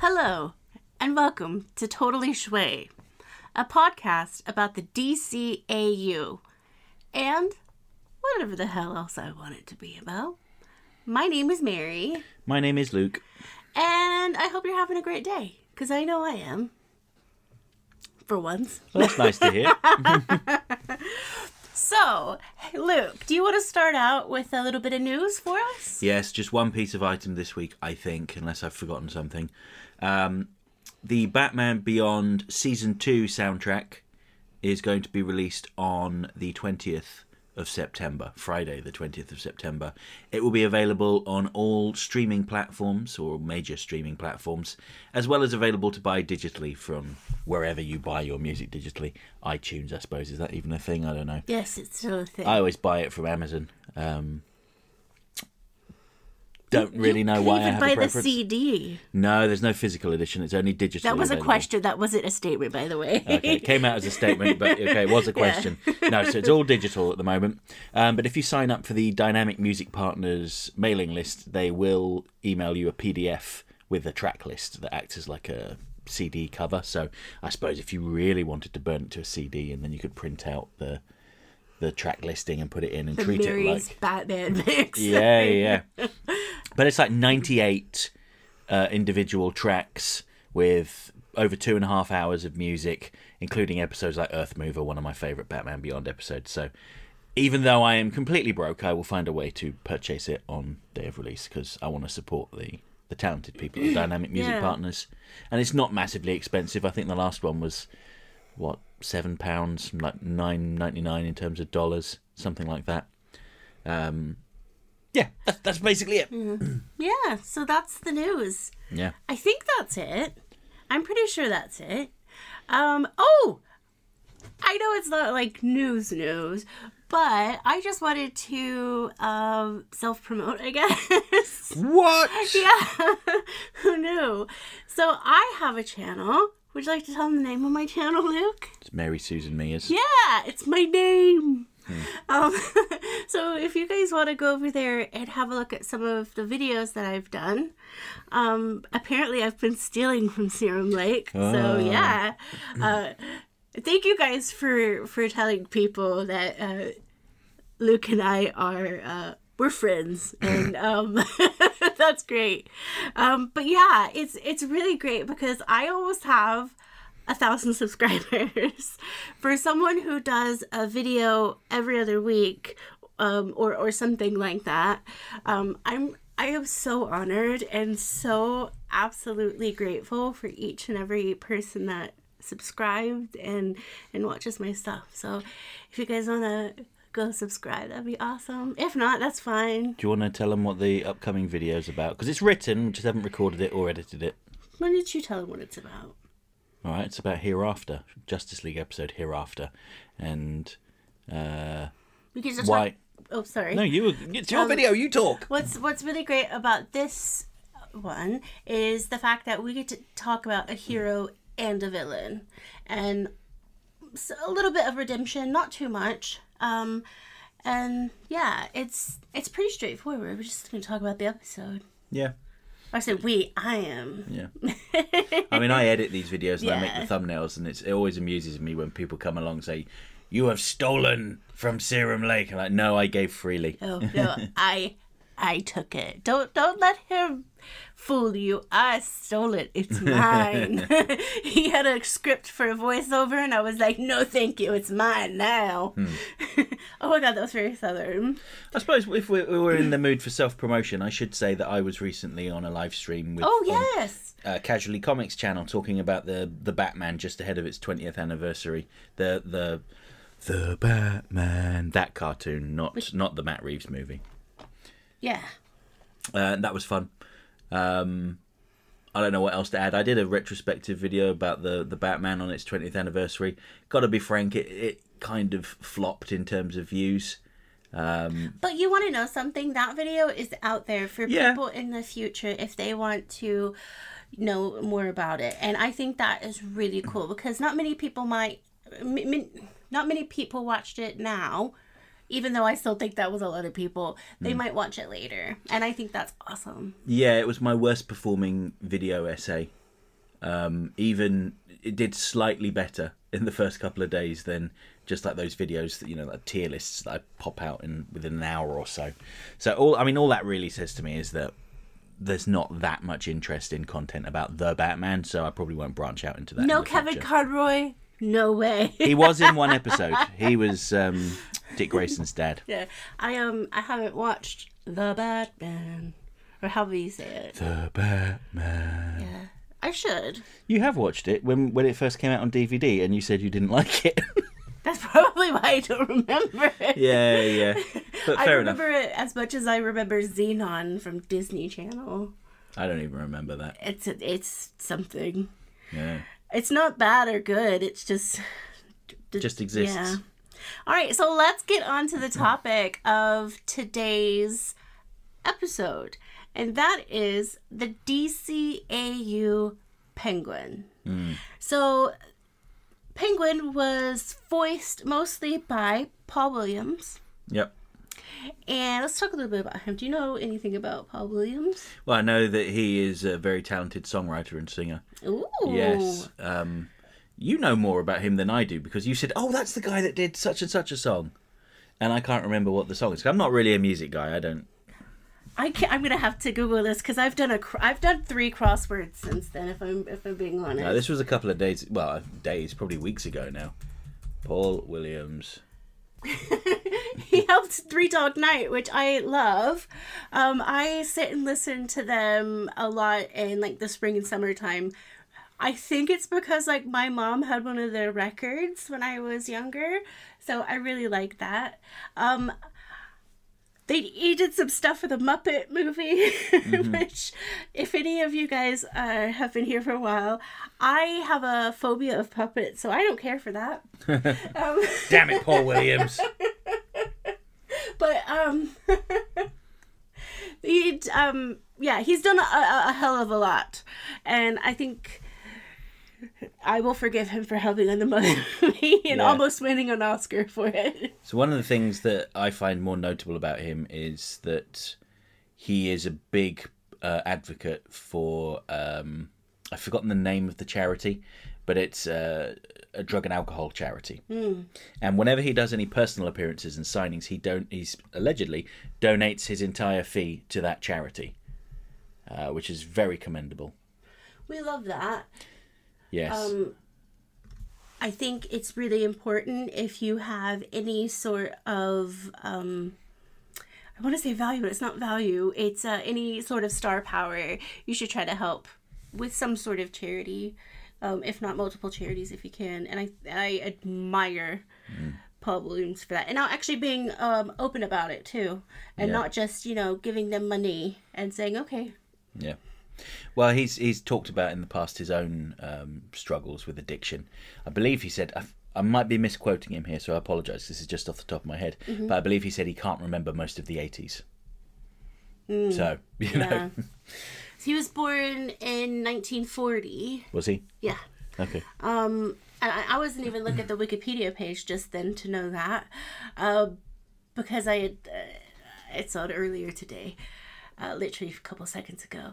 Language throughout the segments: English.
Hello, and welcome to Totally Schway, a podcast about the DCAU, and whatever the hell else I want it to be about. My name is Mary. My name is Luke. And I hope you're having a great day, because I know I am. For once. Well, that's nice to hear. So, Luke, do you want to start out with a little bit of news for us? Yes, just one piece of item this week, I think, unless I've forgotten something. The Batman Beyond Season 2 soundtrack is going to be released on the 20th of September, Friday the 20th of September. It will be available on all streaming platforms, or major streaming platforms, as well as available to buy digitally from wherever you buy your music digitally. iTunes, I suppose. Is that even a thing? I don't know. Yes, it's still a thing. I always buy it from Amazon. Don't really know why I have a preference. You can buy the CD. No, there's no physical edition. It's only digital. That was available. A question. That wasn't a statement, by the way. Okay, it came out as a statement, but okay, it was a question. Yeah. No, so it's all digital at the moment. But if you sign up for the Dynamic Music Partners mailing list, they will email you a PDF with a track list that acts as like a CD cover. So I suppose if you really wanted to burn it to a CD, and then you could print out the track listing and put it in and treat Mary's it like Batman mix. Yeah. But it's like 98 individual tracks with over 2.5 hours of music, including episodes like Earth Mover, one of my favourite Batman Beyond episodes. So even though I am completely broke, I will find a way to purchase it on day of release because I want to support the talented people at Dynamic Music Partners. And it's not massively expensive. I think the last one was, what, £7, like $9.99 in terms of dollars, something like that. Yeah, that's basically it. Yeah, so that's the news. Yeah. I think that's it. I'm pretty sure that's it. I know it's not like news, but I just wanted to self-promote, I guess. What? Yeah. Who knew? So I have a channel. Would you like to tell them the name of my channel, Luke? It's Mary Susan Mears. Yeah, it's my name. So if you guys want to go over there and have a look at some of the videos that I've done, apparently I've been stealing from Serum Lake. So yeah, thank you guys for telling people that Luke and I are we're friends, and that's great. But yeah, it's really great because I almost have 1,000 subscribers. For someone who does a video every other week, or something like that, I am so honored and so absolutely grateful for each and every person that subscribed and watches my stuff. So if you guys want to go subscribe, that'd be awesome. If not, that's fine. Do you want to tell them what the upcoming video is about? Because it's written, we just haven't recorded it or edited it. When did you tell them what it's about? All right, it's about Hereafter, Justice League episode Hereafter, and We can just why? Oh, sorry. No, it's your video. You talk. What's really great about this one is the fact that we get to talk about a hero and a villain, and a little bit of redemption, not too much. And yeah, it's pretty straightforward. We're just going to talk about the episode. Yeah. I said I am. Yeah. I mean, I edit these videos and I make the thumbnails, and it always amuses me when people come along and say, "You have stolen from Serum Lake." I'm like, no, I gave freely. Oh, no, I took it. Don't let him fool you. I stole it. It's mine. He had a script for a voiceover, and I was like, no, thank you. It's mine now. Oh my God, that was very southern. I suppose if we were in the mood for self-promotion, I should say that I was recently on a live stream with Casually Comics channel talking about the Batman just ahead of its 20th anniversary. The Batman, that cartoon, not the Matt Reeves movie. Yeah. That was fun. I don't know what else to add. I did a retrospective video about the Batman on its 20th anniversary. Gotta be frank, it kind of flopped in terms of views. But you want to know something? That video is out there for people in the future if they want to know more about it. And I think that is really cool because not many people watched it now. Even though I still think that was a lot of people, they might watch it later. And I think that's awesome. Yeah, it was my worst performing video essay Even it did slightly better in the first couple of days than just like those videos that, you know, like tier lists that I pop out within an hour or so. So all that really says to me is that there's not that much interest in content about the Batman, so I probably won't branch out into that. No Kevin Conroy, no way. He was in one episode. He was Dick Grayson's dad. Yeah, I haven't watched The Batman, or however you say it. The Batman. Yeah, I should. You have watched it when it first came out on DVD, and you said you didn't like it. That's probably why I don't remember it. Yeah. But I fair remember enough. it as much as I remember Xenon from Disney Channel. I don't even remember that. It's something. Yeah. It's not bad or good. It's just exists. Yeah. All right, so let's get on to the topic of today's episode, and that is the DCAU Penguin. So Penguin was voiced mostly by Paul Williams. Yep. And let's talk a little bit about him. Do you know anything about Paul Williams? Well, I know that he is a very talented songwriter and singer. Ooh. Yes. You know more about him than I do because you said, "Oh, that's the guy that did such and such a song," and I can't remember what the song is. I'm not really a music guy. I'm gonna have to Google this because I've done 3 crosswords since then. If I'm being honest. No, this was a couple of days. Well, probably weeks ago now. Paul Williams. He helped Three Dog Night, which I love. I sit and listen to them a lot in like the spring and summertime. I think it's because like my mom had one of their records when I was younger, so I really like that. He did some stuff for the Muppet movie, which, if any of you guys have been here for a while, I have a phobia of puppets, so I don't care for that. Damn it, Paul Williams. But he's done a hell of a lot, and I think I will forgive him for helping on the movie and almost winning an Oscar for it. So one of the things that I find more notable about him is that he is a big advocate for, I've forgotten the name of the charity, but it's a drug and alcohol charity. And whenever he does any personal appearances and signings, he's allegedly donates his entire fee to that charity, which is very commendable. We love that. Yes. I think it's really important if you have any sort of, I want to say value, but it's not value. It's any sort of star power. You should try to help with some sort of charity, if not multiple charities if you can. And I admire Paul Williams for that. And now actually being open about it too. And not just, giving them money and saying, okay. Yeah. Well, he's talked about in the past his own struggles with addiction. I believe he said, I might be misquoting him here, so I apologise. This is just off the top of my head. But I believe he said he can't remember most of the 80s. So, you know. He was born in 1940. Was he? Yeah. Okay. I wasn't even looking at the Wikipedia page just then to know that. Because I saw it earlier today. Literally a couple seconds ago.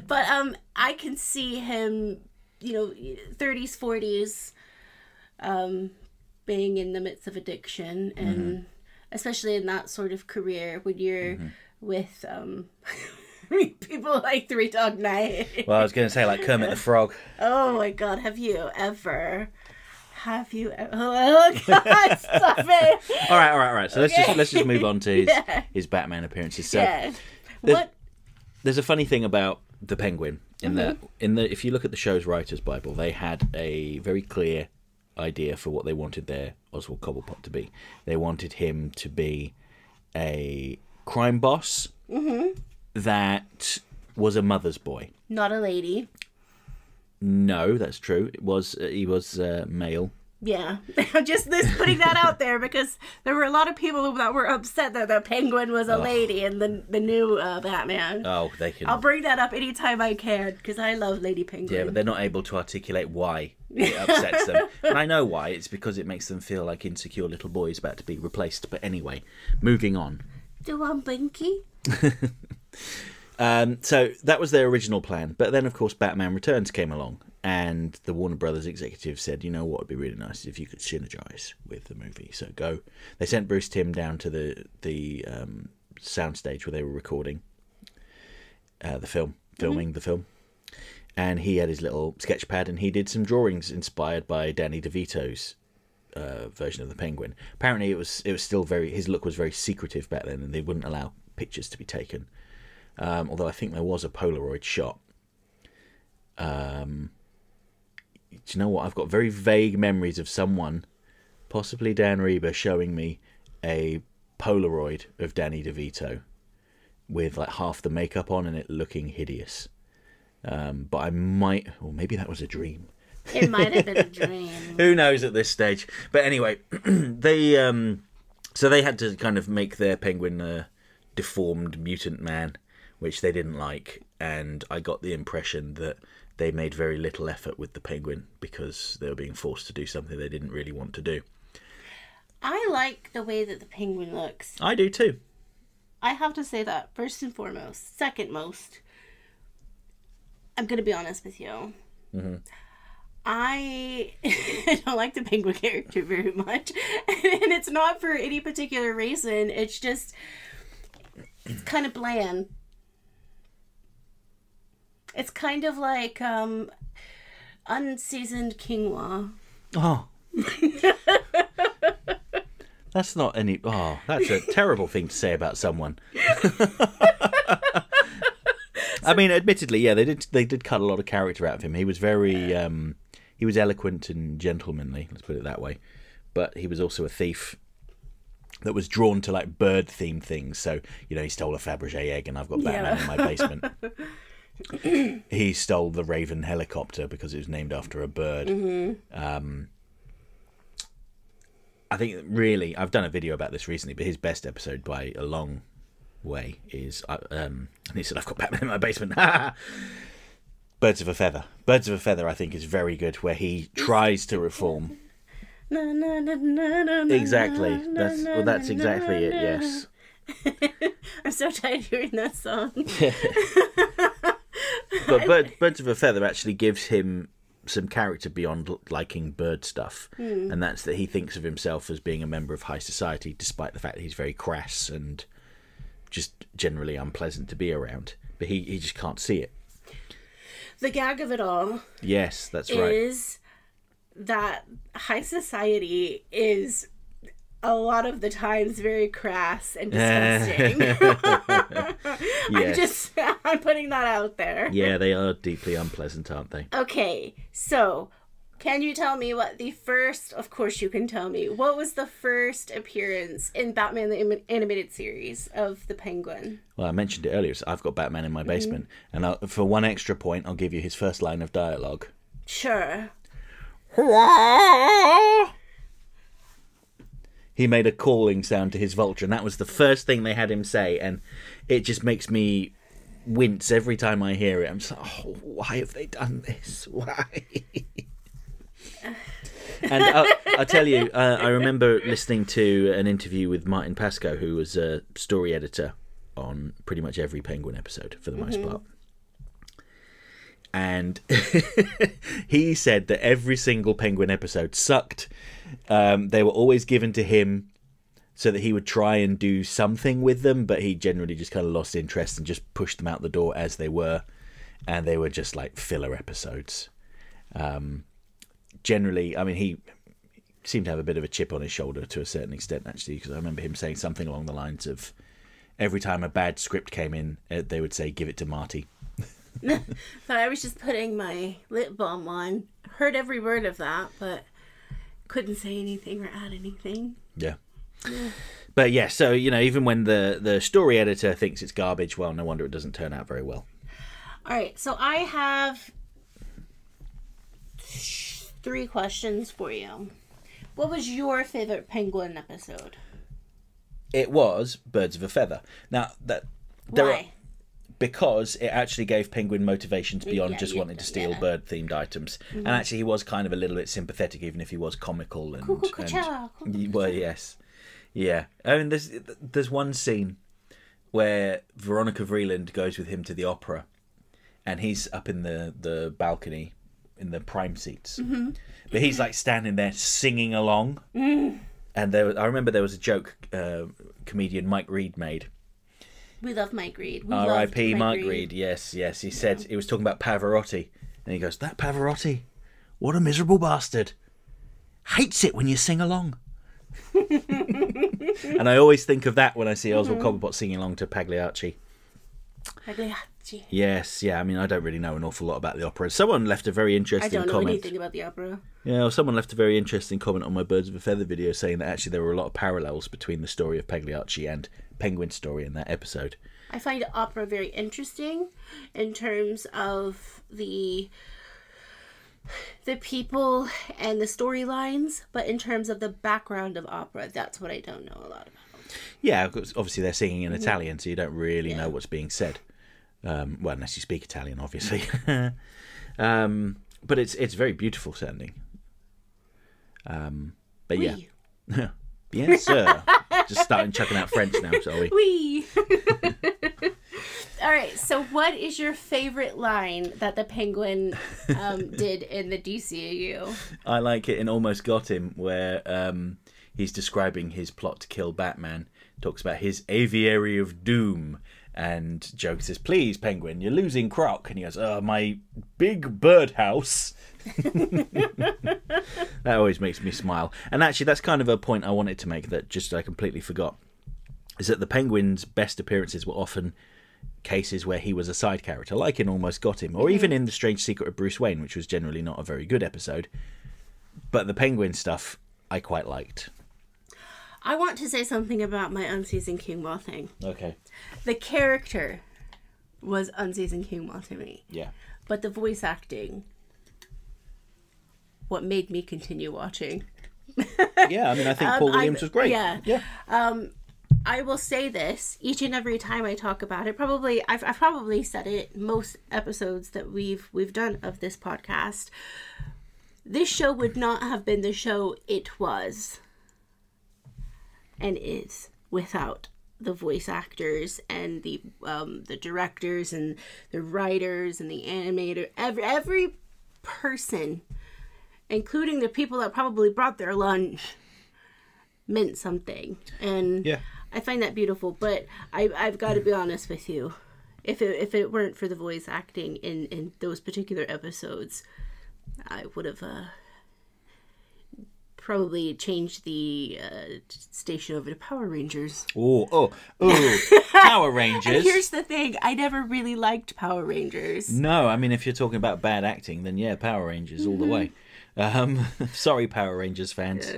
But I can see him, 30s, 40s, being in the midst of addiction. And especially in that sort of career when you're with people like Three Dog Night. Well, I was going to say like Kermit the Frog. Oh my God, have you ever... Oh God! Stop it! All right. So let's just move on to his Batman appearances. So there's a funny thing about the Penguin in that if you look at the show's writers' Bible, they had a very clear idea for what they wanted their Oswald Cobblpott to be. They wanted him to be a crime boss that was a mother's boy, not a lady. No, that's true. He was male. Yeah, just putting that out there because there were a lot of people that were upset that the Penguin was a lady in the new Batman. Oh, they can. I'll bring that up anytime I can because I love Lady Penguin. Yeah, but they're not able to articulate why it upsets them. And I know why. It's because it makes them feel like insecure little boys about to be replaced. But anyway, moving on. Do you want Blinky? So that was their original plan. But then, of course, Batman Returns came along, and the Warner Brothers executive said, you know what would be really nice if you could synergize with the movie. So go. They sent Bruce Timm down to the soundstage where they were recording filming the film. And he had his little sketch pad, and he did some drawings inspired by Danny DeVito's version of the Penguin. Apparently, it was still his look was very secretive back then, and they wouldn't allow pictures to be taken. Although I think there was a Polaroid shot. Do you know what? I've got very vague memories of someone, possibly Dan Reba, showing me a Polaroid of Danny DeVito with like half the makeup on and it looking hideous. But I might, or maybe that was a dream. It might have been a dream. Who knows at this stage? But anyway, so they had to kind of make their Penguin a deformed mutant man, which they didn't like. And I got the impression that they made very little effort with the Penguin because they were being forced to do something they didn't really want to do. I like the way that the Penguin looks. I do too. I have to say that first and foremost. Second most, I'm going to be honest with you. Mm-hmm. I don't like the Penguin character very much. And it's not for any particular reason. It's just, it's kind of bland. It's kind of like unseasoned quinoa. Oh. That's not any... Oh, that's a terrible thing to say about someone. I mean, admittedly, yeah, they did cut a lot of character out of him. He was very... he was eloquent and gentlemanly, let's put it that way. But he was also a thief that was drawn to, like, bird-themed things. So, you know, he stole a Fabergé egg and I've got Batman in my basement. He stole the Raven helicopter because it was named after a bird. Mm-hmm. I think, really, I've done a video about this recently, but his best episode by a long way is... and he said, I've got Batman in my basement. Birds of a Feather. Birds of a Feather, I think, is very good, where he tries to reform. Exactly. That's exactly it, yes. I'm so tired of hearing that song. But Birds of a Feather actually gives him some character beyond liking bird stuff, and that's that he thinks of himself as being a member of high society, despite the fact that he's very crass and just generally unpleasant to be around. But he just can't see it. The gag of it all, yes, that's right, is that high society is a lot of the times very crass and disgusting. Yes. I'm putting that out there. Yeah, they are deeply unpleasant, aren't they? Okay, so can you tell me what the first, of course you can tell me, what was the first appearance in Batman the Animated Series of the Penguin? Well, I mentioned it earlier, so I've got Batman in my basement. And for one extra point, I'll give you his first line of dialogue. Sure. He made a calling sound to his vulture, and that was the first thing they had him say, and it just makes me wince every time I hear it. I'm just like, oh, why have they done this? Why? And I'll tell you, I remember listening to an interview with Martin Pascoe, who was a story editor on pretty much every Penguin episode, for the most part. And he said that every single Penguin episode sucked. They were always given to him so that he would try and do something with them, but he generally just kind of lost interest and just pushed them out the door as they were. And they were just like filler episodes. Generally, I mean, he seemed to have a bit of a chip on his shoulder to a certain extent, actually, because I remember him saying something along the lines of every time a bad script came in, they would say, give it to Marty. But I was just putting my lip balm on. Heard every word of that, but couldn't say anything or add anything. Yeah. But yeah, so, you know, even when the story editor thinks it's garbage, well, no wonder it doesn't turn out very well. All right, so I have 3 questions for you. What was your favorite Penguin episode? It was Birds of a Feather. Now, Why? Because it actually gave Penguin motivations beyond just wanting to steal bird-themed items. And actually, he was kind of a little bit sympathetic, even if he was comical. Well, yes. Yeah. I mean, there's one scene where Veronica Vreeland goes with him to the opera, and he's up in the balcony in the prime seats, but he's like standing there singing along. And I remember there was a joke comedian Mike Reed made. We love Mike Reed. R.I.P. Mike Reed. Yes. He said he was talking about Pavarotti, and he goes, "That Pavarotti, what a miserable bastard! Hates it when you sing along." And I always think of that when I see Oswald Cobblpott singing along to Pagliacci. Yes, yeah. I mean, I don't really know an awful lot about the opera. Someone left a very interesting comment. I don't know anything about the opera. Yeah, well, someone left a very interesting comment on my Birds of a Feather video saying that actually there were a lot of parallels between the story of Pagliacci and Penguin's story in that episode. I find opera very interesting in terms of the people and the storylines, but in terms of the background of opera, that's what I don't know a lot about. Yeah, obviously they're singing in Italian, so you don't really know what's being said. Well, unless you speak Italian, obviously. But it's very beautiful sounding. But yeah. Yes, sir. Just starting chucking out French now, shall we? Oui. All right, so what is your favorite line that the Penguin did in the DCAU? I like it in Almost Got Him, where he's describing his plot to kill Batman. Talks about his aviary of doom. And Joke says, "Please, Penguin, you're losing Croc." And he goes, "Oh, my big birdhouse." That always makes me smile. And actually, that's kind of a point I wanted to make that just I completely forgot. Is that the Penguin's best appearances were often cases where he was a side character, like in Almost Got Him, or even in The Strange Secret of Bruce Wayne, which was generally not a very good episode. But the Penguin stuff I quite liked. I want to say something about my Unseasoned Kingwall thing. Okay. The character was Unseasoned Kingwall to me. Yeah. But the voice acting, what made me continue watching. Yeah, I mean, I think Paul Williams was great. Yeah. I will say this each and every time I talk about it. I've probably said it most episodes that we've done of this podcast. This show would not have been the show it was and is without the voice actors and the directors and the writers and the animator. Every person, including the people that probably brought their lunch, meant something. And yeah. I find that beautiful. But I've got to be honest with you. If it weren't for the voice acting in those particular episodes, I would have probably changed the station over to Power Rangers. Oh, Power Rangers. And here's the thing, I never really liked Power Rangers. No, I mean, if you're talking about bad acting, then yeah, Power Rangers all the way. Sorry, Power Rangers fans.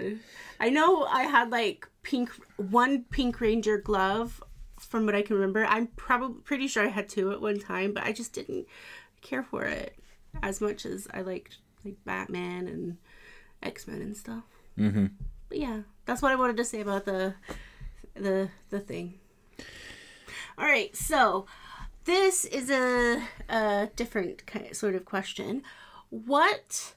I know I had like one Pink Ranger glove from what I can remember. I'm pretty sure I had two at one time, but I just didn't care for it as much as I liked like Batman and X-Men and stuff. Mm-hmm. But yeah, that's what I wanted to say about the thing. All right, so this is a different sort of question. What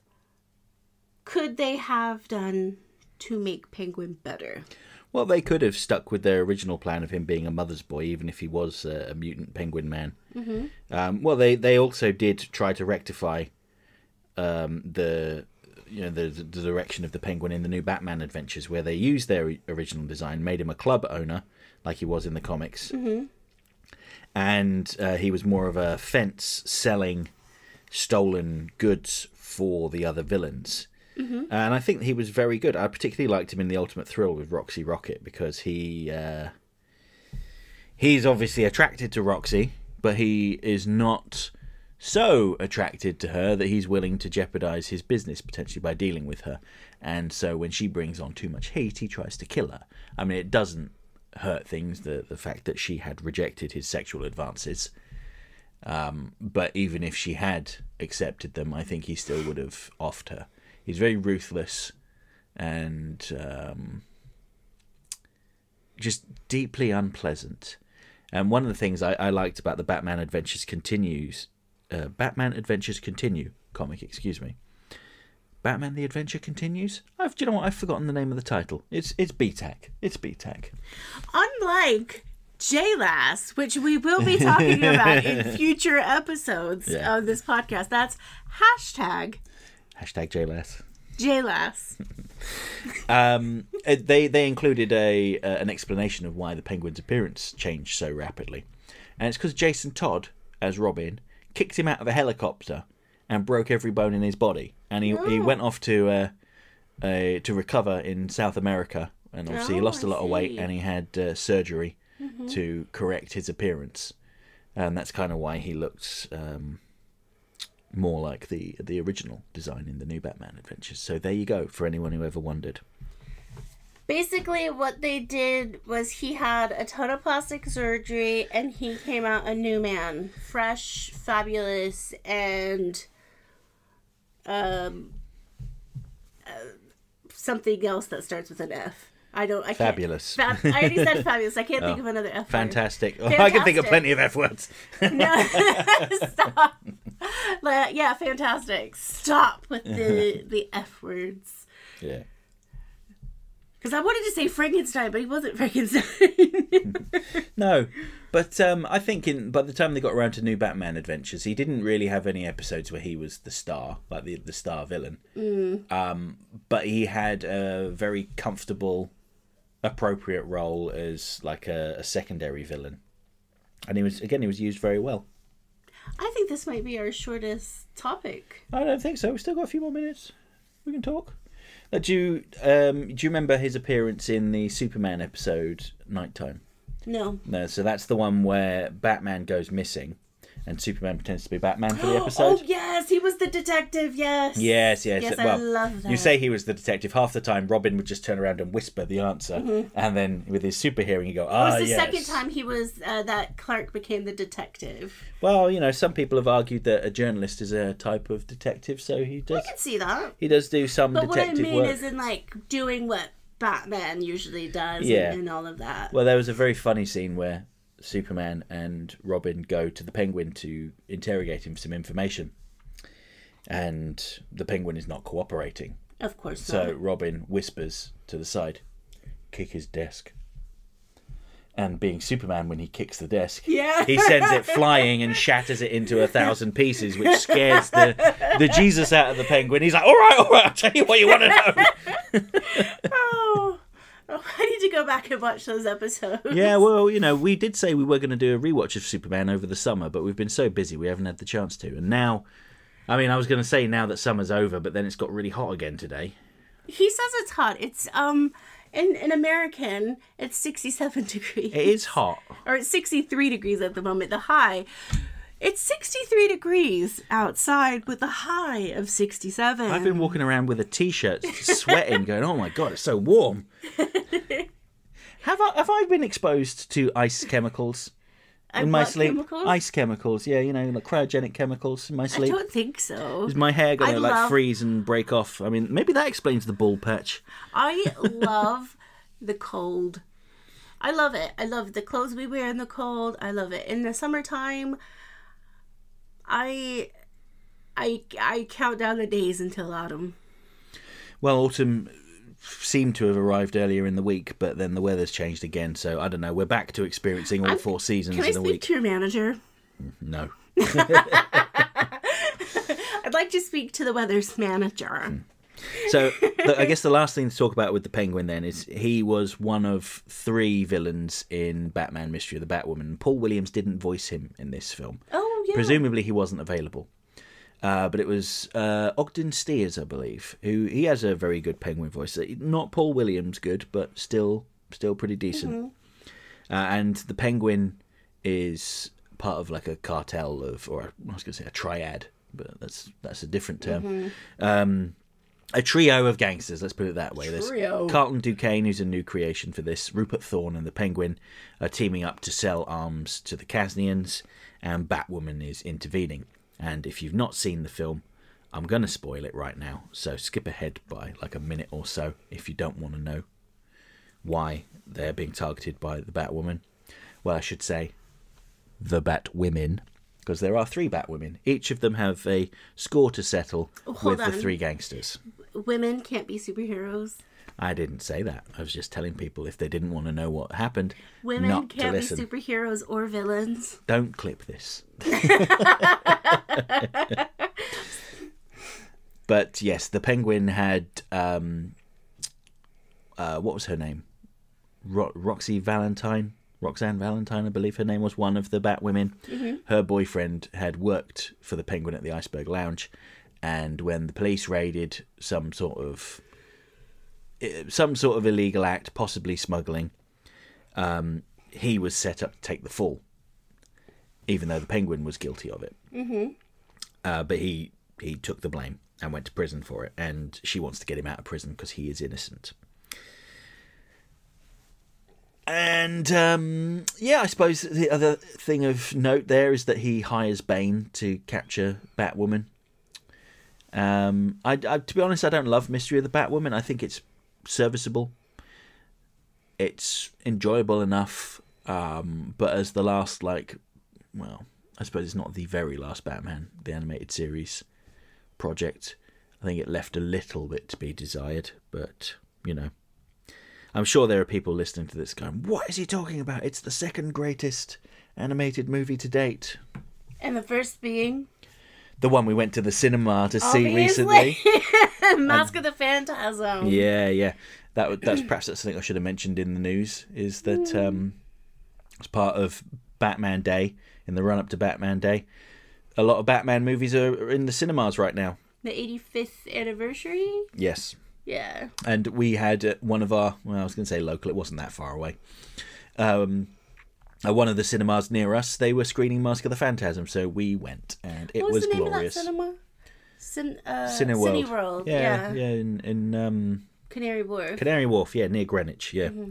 could they have done to make Penguin better? Well, they could have stuck with their original plan of him being a mother's boy, even if he was a mutant penguin man. Mm-hmm. Well, they also did try to rectify the direction of the Penguin in the new Batman adventures, where they used their original design, made him a club owner like he was in the comics, and he was more of a fence selling stolen goods for the other villains. And I think he was very good. I particularly liked him in The Ultimate Thrill with Roxy Rocket, because he's obviously attracted to Roxy, but he is not so attracted to her that he's willing to jeopardize his business potentially by dealing with her. And so when she brings on too much heat, he tries to kill her. I mean, it doesn't hurt things, the fact that she had rejected his sexual advances. But even if she had accepted them, I think he still would have offed her. He's very ruthless and just deeply unpleasant. And one of the things I liked about the Batman Adventures Continue comic, excuse me. Batman the Adventure Continues? Do you know what? I've forgotten the name of the title. It's BTAC. It's BTAC. Unlike JLass, which we will be talking about in future episodes of this podcast. That's hashtag JLass. JLass. They included an explanation of why the Penguin's appearance changed so rapidly. And it's because Jason Todd, as Robin, kicked him out of a helicopter and broke every bone in his body. And he went off to recover in South America. And obviously he lost a lot of weight and he had surgery to correct his appearance. And that's kind of why he looked more like the original design in the new Batman Adventures. So there you go, for anyone who ever wondered. Basically, what they did was he had a ton of plastic surgery and he came out a new man. Fresh, fabulous, and something else that starts with an F. Fabulous. I already said fabulous. I can't think of another F word. Fantastic. I can think of plenty of F words. No, stop. Yeah, fantastic. Stop with the F words. Yeah. Because I wanted to say Frankenstein, but he wasn't Frankenstein. No, but I think by the time they got around to New Batman Adventures, he didn't really have any episodes where he was the star, like the star villain. But he had a very comfortable, appropriate role as like a secondary villain, and he was used very well. I think this might be our shortest topic. I don't think so. We've still got a few more minutes. We can talk. Do you remember his appearance in the Superman episode Nighttime? No. No, so that's the one where Batman goes missing and Superman pretends to be Batman for the episode. Oh, yes, he was the detective, yes. Yes. Yes, well, I love that. You say he was the detective. Half the time, Robin would just turn around and whisper the answer. And then with his super hearing, he'd go, It was the second time he was, that Clark became the detective. Well, some people have argued that a journalist is a type of detective, so he does. I can see that. He does do some detective work. But what I mean is in, like, doing what Batman usually does and all of that. Well, there was a very funny scene where Superman and Robin go to the Penguin to interrogate him for some information, and the Penguin is not cooperating. Of course not. So not. Robin whispers to the side, "Kick his desk." And being Superman, when he kicks the desk, he sends it flying and shatters it into 1,000 pieces, which scares the Jesus out of the Penguin. He's like, all right, I'll tell you what you want to know. I need to go back and watch those episodes. Yeah, well, we did say we were going to do a rewatch of Superman over the summer, but we've been so busy we haven't had the chance to. And now, I was going to say now that summer's over, but then it's got really hot again today. He says it's hot. It's, in American, it's 67 degrees. It is hot. Or it's 63 degrees at the moment, the high. It's 63 degrees outside with a high of 67. I've been walking around with a t-shirt, sweating, going, oh my God, it's so warm. Have I been exposed to ice chemicals in my sleep? Chemicals? Ice chemicals, yeah, like cryogenic chemicals in my sleep. I don't think so. Is my hair going to freeze and break off? Maybe that explains the bald patch. I love the cold. I love it. I love the clothes we wear in the cold. I love it. In the summertime, I count down the days until autumn. Well, autumn seemed to have arrived earlier in the week, but then the weather's changed again, so I don't know. We're back to experiencing all 4 seasons in a week. Can I speak to your manager? No. I'd like to speak to the weather's manager. So, I guess the last thing to talk about with the Penguin then is he was one of 3 villains in Batman Mystery of the Batwoman. Paul Williams didn't voice him in this film. Oh, yeah. Presumably he wasn't available. But it was Ogden Stiers, I believe, who he has a very good Penguin voice. Not Paul Williams good, but still pretty decent. And the Penguin is part of like a cartel or I was going to say a triad, but that's a different term. A trio of gangsters, let's put it that way. There's Carlton Duquesne, who's a new creation for this. Rupert Thorne and the Penguin are teaming up to sell arms to the Kasnians, and Batwoman is intervening. And if you've not seen the film, I'm going to spoil it right now. So skip ahead by like a minute or so if you don't want to know why they're being targeted by the Batwoman. Well, I should say the Batwomen, because there are 3 Batwomen. Each of them have a score to settle with the 3 gangsters. Women can't be superheroes? I didn't say that. I was just telling people if they didn't want to know what happened, Women not can't to be listen. superheroes or villains. Don't clip this. But yes, the Penguin had what was her name? Roxanne Valentine, I believe her name was, one of the Batwomen. Mm-hmm. Her boyfriend had worked for the Penguin at the Iceberg Lounge, and when the police raided some sort of illegal act, possibly smuggling, he was set up to take the fall, even though the Penguin was guilty of it. Mm-hmm. But he took the blame and went to prison for it, and she wants to get him out of prison because he is innocent. And I suppose the other thing of note there is that he hires Bane to capture Batwoman. To be honest, I don't love Mystery of the Batwoman. I think it's serviceable. It's enjoyable enough, but as the last, I suppose it's not the very last Batman, the animated series project, I think it left a little bit to be desired, but, I'm sure there are people listening to this going, what is he talking about? It's the second greatest animated movie to date. And the first being? The one we went to the cinema to see recently. Mask of the Phantasm. Yeah. That's perhaps something I should have mentioned in the news, is that as part of Batman Day, in the run-up to Batman Day, a lot of Batman movies are in the cinemas right now. The 85th anniversary? Yes. Yeah. And we had one of our, I was going to say local, it wasn't that far away. One of the cinemas near us, they were screening Mask of the Phantasm, so we went, and it was glorious. What was the name of that cinema? Cineworld. Cineworld, yeah. In Canary Wharf. Canary Wharf, yeah, near Greenwich, yeah. Mm-hmm.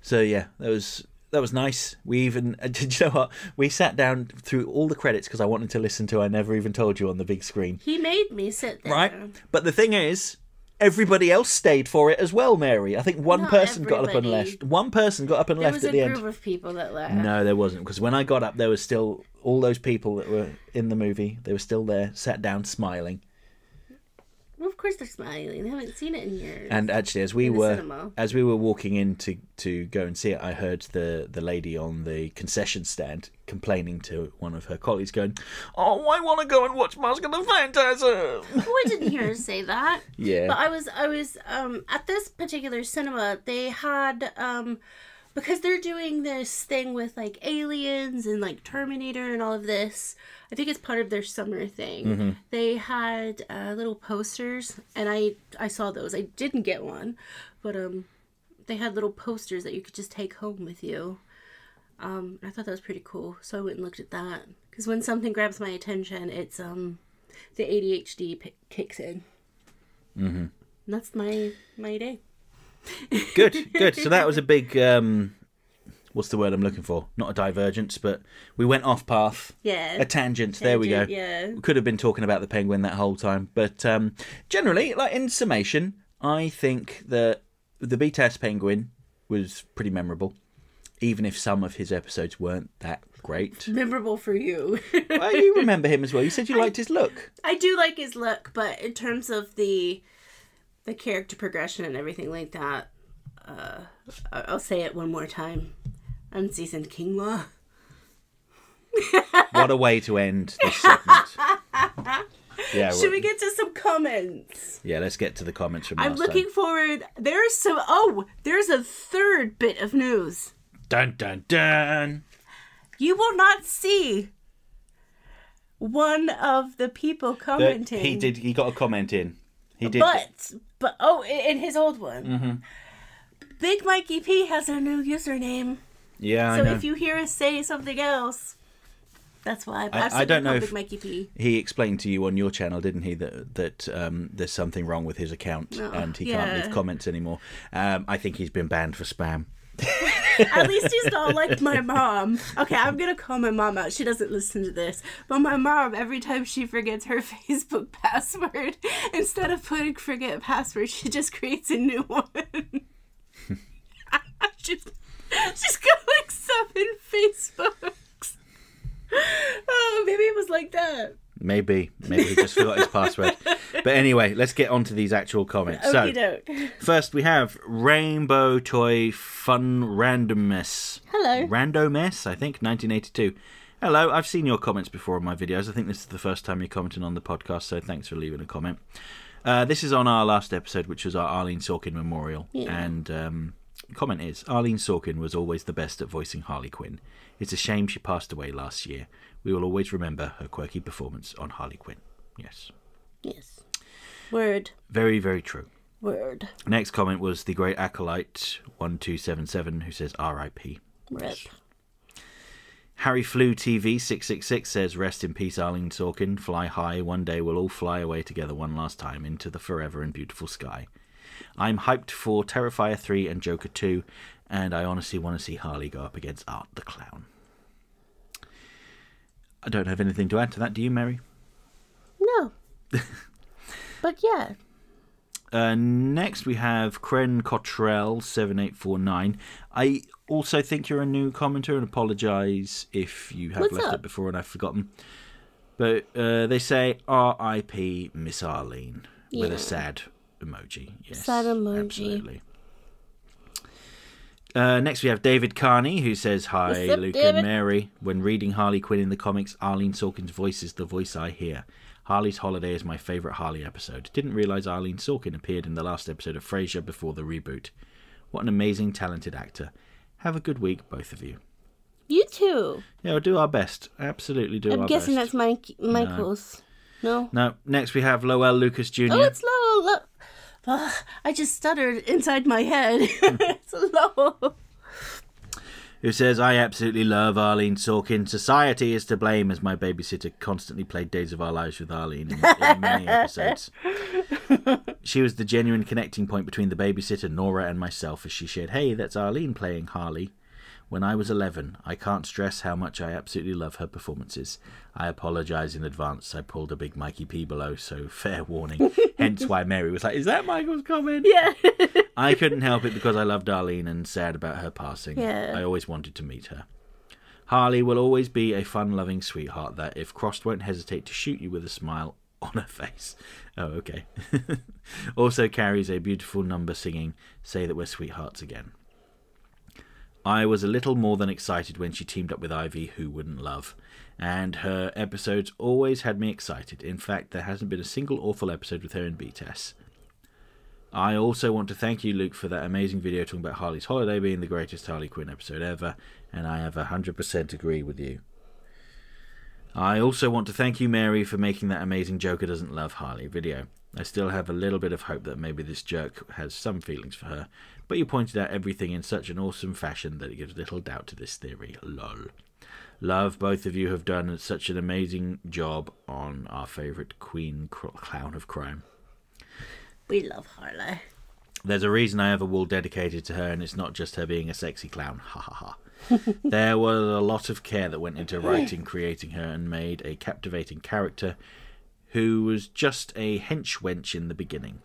So yeah, that was nice. We even, did you know what? We sat down through all the credits because I wanted to listen to I Never Even Told You on the big screen. He made me sit there. Right, but the thing is, everybody else stayed for it as well, Mary. I think one person got up and left. One person got up and left at the end. There was a group of people that left. No, there wasn't, because when I got up, there was still all those people that were in the movie. They were still there, sat down, smiling. Well, of course they're smiling. They haven't seen it in years. And actually, as we were walking in to go and see it, I heard the lady on the concession stand complaining to one of her colleagues, going, "Oh, I want to go and watch Mask of the Phantasm." Oh, I didn't hear her say that. Yeah. But I was at this particular cinema. They had because they're doing this thing with like aliens and like Terminator and all of this. I think it's part of their summer thing. Mm-hmm. They had little posters, and I saw those. I didn't get one, but they had little posters that you could just take home with you. I thought that was pretty cool, so I went and looked at that. Because when something grabs my attention, it's the ADHD kicks in. Mm-hmm. And that's my day. Good. So that was a big... what's the word I'm looking for? Not a divergence, but we went off path. Yeah. A tangent. There we go. Yeah. We could have been talking about the Penguin that whole time. But generally, like in summation, I think that the BTAS Penguin was pretty memorable, even if some of his episodes weren't that great. Memorable for you. Well, you remember him as well. You said you liked his look. I do like his look, but in terms of the character progression and everything like that, I'll say it one more time. Unseasoned quinoa. What a way to end this segment. Yeah. Should we get to some comments? Yeah, let's get to the comments from I'm last looking time. forward. There's a third bit of news. Dun, dun, dun. You will not see one of the people commenting. He got a comment in. He did. But in his old one. Mm-hmm. Big Mikey P has a new username. Yeah, so I know. if you hear us say something else, that's why. I don't know if Big Mikey P. He explained to you on your channel, didn't he, that there's something wrong with his account and he can't leave comments anymore. I think he's been banned for spam. At least he's not like my mom. Okay, I'm going to call my mom out. She doesn't listen to this. But my mom, every time she forgets her Facebook password, instead of putting forget password, she just creates a new one. She's got like 7 Facebooks. Oh, maybe it was like that. Maybe he just forgot his password. But But anyway, let's get on to these actual comments. So, first we have Rainbow Toy Fun Randomness. Hello. Randomness, I think, 1982. Hello, I've seen your comments before on my videos. I think this is the first time you're commenting on the podcast, so thanks for leaving a comment. This is on our last episode, which was our Arlene Sorkin memorial. Yeah. And the comment is, Arlene Sorkin was always the best at voicing Harley Quinn. It's a shame she passed away last year. We will always remember her quirky performance on Harley Quinn. Yes. Yes. Word. Very, very true. Word. Next comment was the great acolyte 1277, who says R.I.P. Rip. Harry Flew TV 666 says, rest in peace, Arlene Sorkin. Fly high. One day we'll all fly away together one last time into the forever and beautiful sky. I'm hyped for Terrifier 3 and Joker 2, and I honestly want to see Harley go up against Art the Clown. I don't have anything to add to that. Do you, Mary? No. But yeah. Next we have Kren Cottrell 7849. I also think you're a new commenter and apologise if you have left it before and I've forgotten. But they say R.I.P. Miss Arlene with a sad emoji. Yes, sad emoji. Absolutely. Next we have David Carney, who says, hi, What's up, Luke David? and Mary. When reading Harley Quinn in the comics, Arlene Sorkin's voice is the voice I hear. Harley's Holiday is my favourite Harley episode. Didn't realise Arlene Sorkin appeared in the last episode of Frasier before the reboot. What an amazing, talented actor. Have a good week, both of you. You too. Yeah, we'll do our best. Absolutely do our best. I'm guessing that's Michael's. No? No. Next we have Lowell Lucas Jr. Oh, it's Lowell. I just stuttered inside my head. It's Lowell. Who says, I absolutely love Arlene Sorkin. Society is to blame, as my babysitter constantly played Days of Our Lives with Arlene in many episodes. She was the genuine connecting point between the babysitter, Nora, and myself, as she shared, hey, that's Arlene playing Harley. When I was 11, I can't stress how much I absolutely love her performances. I apologise in advance. I pulled a big Mikey P below, so fair warning. Hence why Mary was like, is that Michael's comment? Yeah. I couldn't help it because I loved Arlene and sad about her passing. Yeah. I always wanted to meet her. Harley will always be a fun-loving sweetheart that, if crossed, won't hesitate to shoot you with a smile on her face. Oh, okay. Also carries a beautiful number singing, Say That We're Sweethearts Again. I was a little more than excited when she teamed up with Ivy, who wouldn't love, and her episodes always had me excited. In fact, there hasn't been a single awful episode with her in BTS. I also want to thank you, Luke, for that amazing video talking about Harley's Holiday being the greatest Harley Quinn episode ever, and I have 100% agree with you. I also want to thank you, Mary, for making that amazing Joker Doesn't Love Harley video. I still have a little bit of hope that maybe this jerk has some feelings for her, but you pointed out everything in such an awesome fashion that it gives little doubt to this theory. Lol. Love, both of you have done such an amazing job on our favourite Queen Clown of Crime. We love Harley. There's a reason I have a wall dedicated to her, and it's not just her being a sexy clown. Ha ha ha. There was a lot of care that went into writing, creating her, and made a captivating character who was just a hench-wench in the beginning.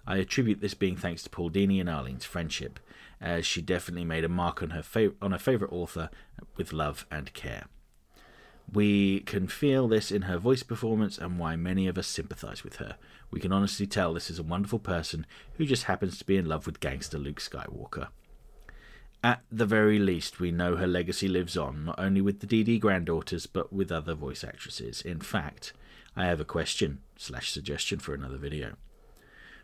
I attribute this being thanks to Paul Dini and Arlene's friendship, as she definitely made a mark on her favourite author with love and care. We can feel this in her voice performance and why many of us sympathise with her. We can honestly tell this is a wonderful person who just happens to be in love with gangster Luke Skywalker. At the very least, we know her legacy lives on, not only with the DD granddaughters, but with other voice actresses. In fact, I have a question/suggestion for another video.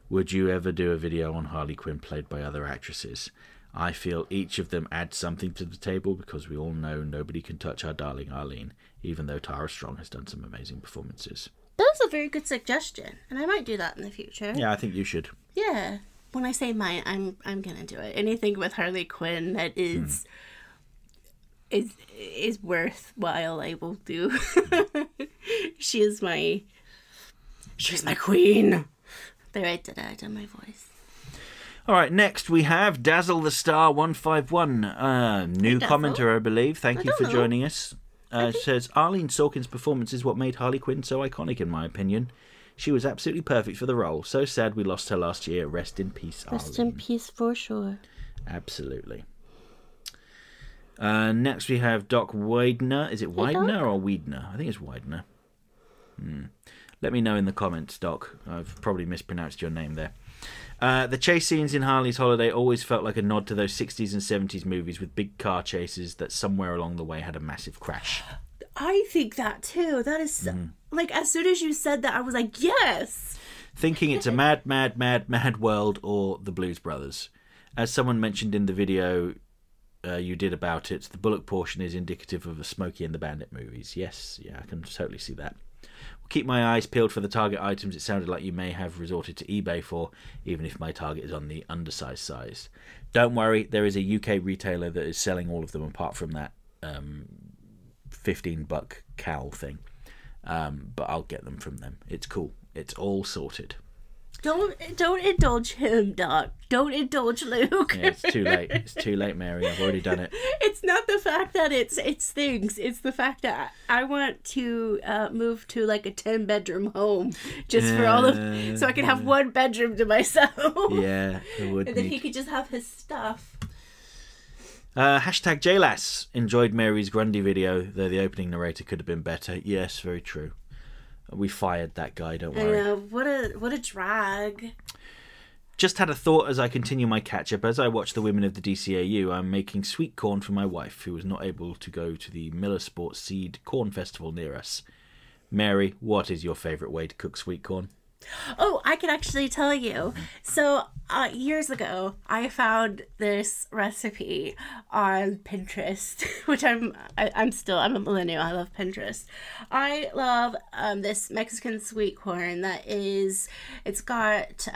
Would you ever do a video on Harley Quinn played by other actresses? I feel each of them adds something to the table because we all know nobody can touch our darling Arlene, even though Tara Strong has done some amazing performances. That's a very good suggestion, and I might do that in the future. Yeah, I think you should. Yeah. When I say mine, I'm gonna do it. Anything with Harley Quinn that is worthwhile, I will do. She's my queen. There, I did it. I did my voice. All right, next we have Dazzle the Star 151, new commenter, I believe. Thank you for joining us. Says, Arlene Sorkin's performance is what made Harley Quinn so iconic, in my opinion. She was absolutely perfect for the role. So sad we lost her last year. Rest in peace, Arlene. Rest in peace, for sure. Absolutely. Next we have Doc Widener. Is it Widener or Wiedner? I think it's Widener. Let me know in the comments, Doc. I've probably mispronounced your name there. The chase scenes in Harley's Holiday always felt like a nod to those 60s and 70s movies with big car chases that somewhere along the way had a massive crash. I think that too. That is like, as soon as you said that, I was like, yes. Thinking it's a mad, mad, mad, mad world, or the Blues Brothers. As someone mentioned in the video you did about it, the Bullock portion is indicative of the Smokey and the Bandit movies. Yes, yeah, I can totally see that. Keep my eyes peeled for the target items it sounded like you may have resorted to eBay for, even if my target is on the undersized size. Don't worry, there is a UK retailer that is selling all of them apart from that $15 cowl thing. But I'll get them from them. It's cool. It's all sorted. Don't indulge him, Doc. Don't indulge Luke. Yeah, it's too late. It's too late, Mary. I've already done it. It's not the fact that it's things. It's the fact that I want to move to like a 10-bedroom home just for all of, so I can have one bedroom to myself. Yeah, it would. And then he could just have his stuff. Hashtag JLass enjoyed Mary's Grundy video, though the opening narrator could have been better. Yes, very true. We fired that guy, don't worry. I know, what a drag. Just had a thought as I continue my catch-up. As I watch the women of the DCAU, I'm making sweet corn for my wife, who was not able to go to the Miller Sports Seed Corn Festival near us. Mary, what is your favourite way to cook sweet corn? Oh, I can actually tell you. So years ago, I found this recipe on Pinterest, which I'm a millennial. I love Pinterest. I love this Mexican sweet corn it's got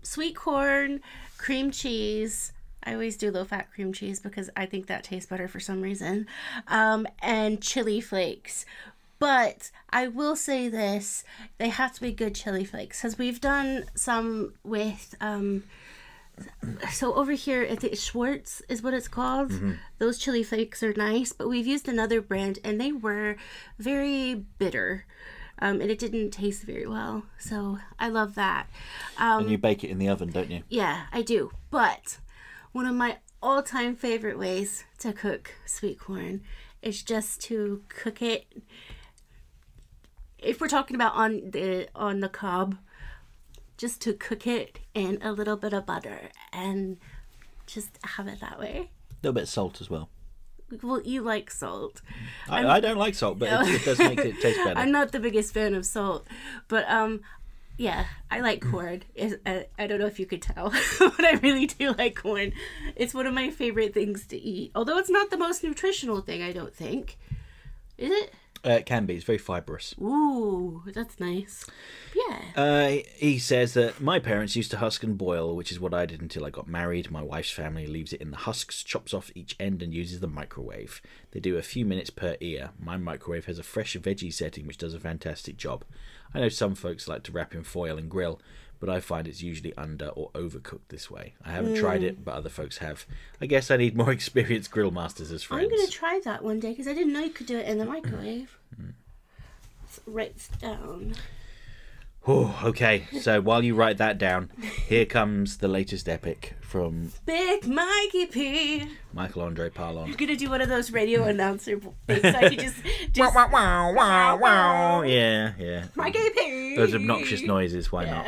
sweet corn, cream cheese. I always do low-fat cream cheese because I think that tastes better for some reason, and chili flakes. But I will say this, they have to be good chili flakes, because we've done some with, so over here, I think Schwartz is what it's called. Mm-hmm. Those chili flakes are nice, but we've used another brand, and they were very bitter, and it didn't taste very well. So I love that. And you bake it in the oven, don't you? Yeah, I do. But one of my all-time favorite ways to cook sweet corn is just to cook it. If we're talking about on the cob, just to cook it in a little bit of butter and just have it that way. A little bit of salt as well. Well, you like salt. I don't like salt, but it does make it taste better. I'm not the biggest fan of salt, but yeah, I like corn. I don't know if you could tell, but I really do like corn. It's one of my favorite things to eat. Although it's not the most nutritional thing, I don't think. Is it? It can be. It's very fibrous. Ooh, that's nice. Yeah. He says that my parents used to husk and boil, which is what I did until I got married. My wife's family leaves it in the husks, chops off each end, and uses the microwave. They do a few minutes per ear. My microwave has a fresh veggie setting, which does a fantastic job. I know some folks like to wrap in foil and grill, but I find it's usually under or overcooked this way. I haven't tried it, but other folks have. I guess I need more experienced grill masters as friends. I'm going to try that one day, because I didn't know you could do it in the microwave. Let's write down. Oh, okay. So while you write that down, here comes the latest epic from Big Mikey P. Michael Andre Parlon. You're going to do one of those radio announcer things, so I can just wow, wow, wow, wow. Yeah. Mikey P. Those obnoxious noises, why not?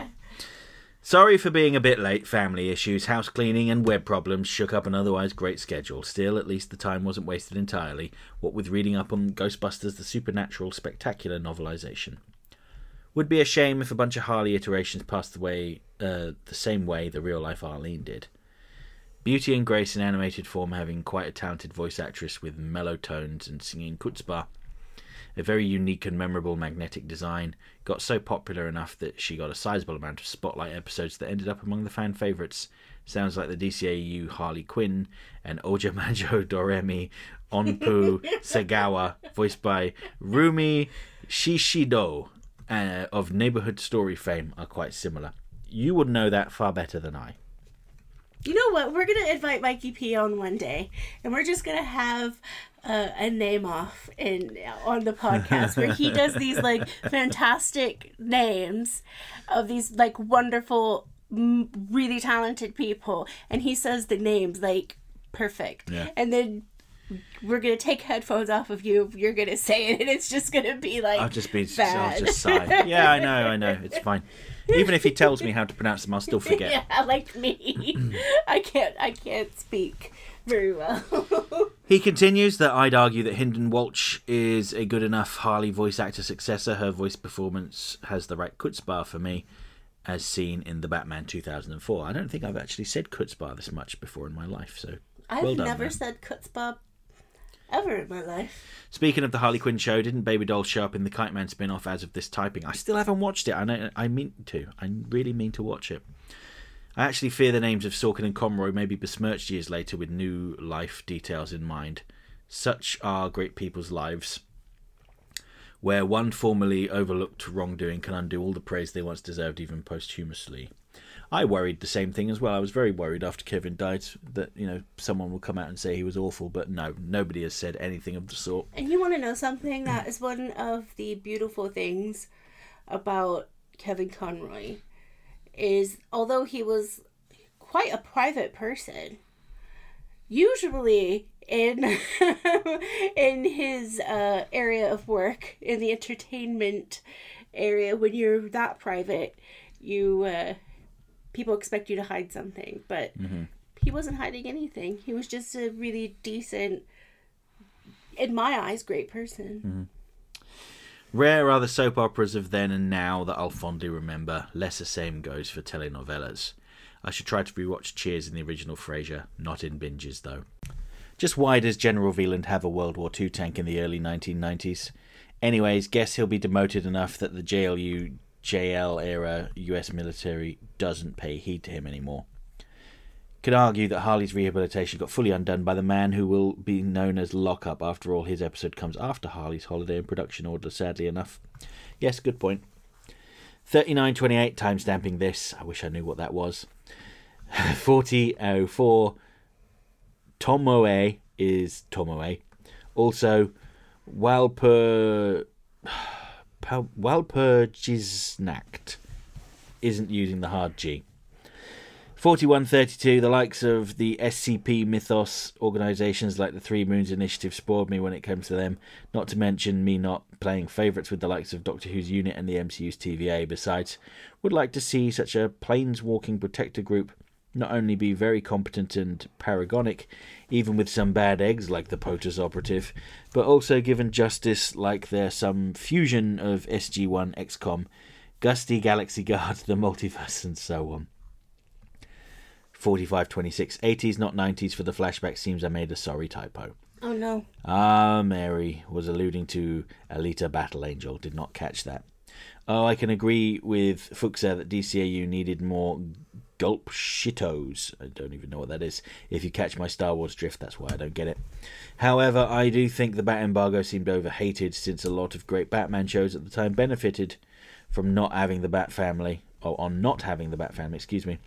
Sorry for being a bit late. Family issues, house cleaning and web problems shook up an otherwise great schedule. Still, at least the time wasn't wasted entirely, what with reading up on Ghostbusters the Supernatural Spectacular novelization. Would be a shame if a bunch of Harley iterations passed away the same way the real-life Arlene did. Beauty and grace in animated form, having quite a talented voice actress with mellow tones and singing chutzpah. A very unique and memorable magnetic design, got so popular enough that she got a sizable amount of spotlight episodes that ended up among the fan favourites. Sounds like the DCAU Harley Quinn and Oja Majo Doremi Onpu Sagawa, voiced by Rumi Shishido of Neighbourhood Story fame, are quite similar. You would know that far better than I. You know what? We're going to invite Mikey P on one day, and we're just going to have a name off on the podcast where he does these like fantastic names of these like wonderful, really talented people, and he says the names like perfect. Yeah. And then we're going to take headphones off of you. You're going to say it, and it's just going to be like I'll just bad. sigh. Yeah, I know. It's fine. Even if he tells me how to pronounce them, I'll still forget. Yeah, like me. I can't speak very well. He continues that I'd argue that Hynden Walsh is a good enough Harley voice actor successor. Her voice performance has the right chutzpah for me, as seen in The Batman 2004. I don't think I've actually said chutzpah this much before in my life, so I've never said chutzpah ever in my life. Speaking of the Harley Quinn show, didn't Baby Doll show up in the Kite Man spin-off as of this typing? I still haven't watched it. I mean to. I really mean to watch it. I actually fear the names of Sorkin and Conroy may be besmirched years later with new life details in mind. Such are great people's lives, where one formerly overlooked wrongdoing can undo all the praise they once deserved, even posthumously. I worried the same thing as well. I was very worried after Kevin died that, someone will come out and say he was awful, but no, nobody has said anything of the sort. And you want to know something? That is one of the beautiful things about Kevin Conroy, is although he was quite a private person, usually in in his area of work, in the entertainment area, when you're that private, you people expect you to hide something, but he wasn't hiding anything. He was just a really decent, in my eyes, great person. Rare are the soap operas of then and now that I'll fondly remember. Lesser same goes for telenovelas. I should try to rewatch Cheers in the original Frasier, not in binges though. Just why does General Veland have a World War II tank in the early 1990s? Anyways, guess he'll be demoted enough that the JLU JL era US military doesn't pay heed to him anymore. Could argue that Harley's rehabilitation got fully undone by the man who will be known as Lockup. After all, his episode comes after Harley's holiday and production order, sadly enough. Yes, good point. 39:28, timestamping this. I wish I knew what that was. 40:04. Tomoe is Tomoe. Also, Walpurgisnacht isn't using the hard G. 41:32, the likes of the SCP mythos organisations like the Three Moons Initiative spoiled me when it comes to them, not to mention me not playing favourites with the likes of Doctor Who's unit and the MCU's TVA. Besides, would like to see such a planeswalking protector group not only be very competent and paragonic, even with some bad eggs like the POTUS operative, but also given justice like they're some fusion of SG-1, XCOM, Gusty, Galaxy Guard, the multiverse and so on. 45:26, 80s not 90s for the flashback. Seems I made a sorry typo. Oh no. Mary was alluding to Alita Battle Angel. Did not catch that. Oh, I can agree with Fuxer that DCAU needed more gulp shitos. I don't even know what that is. If you catch my Star Wars drift, that's why I don't get it. However, I do think the Bat embargo seemed overhated, since a lot of great Batman shows at the time benefited from not having the Bat family, or on not having the Bat family, excuse me.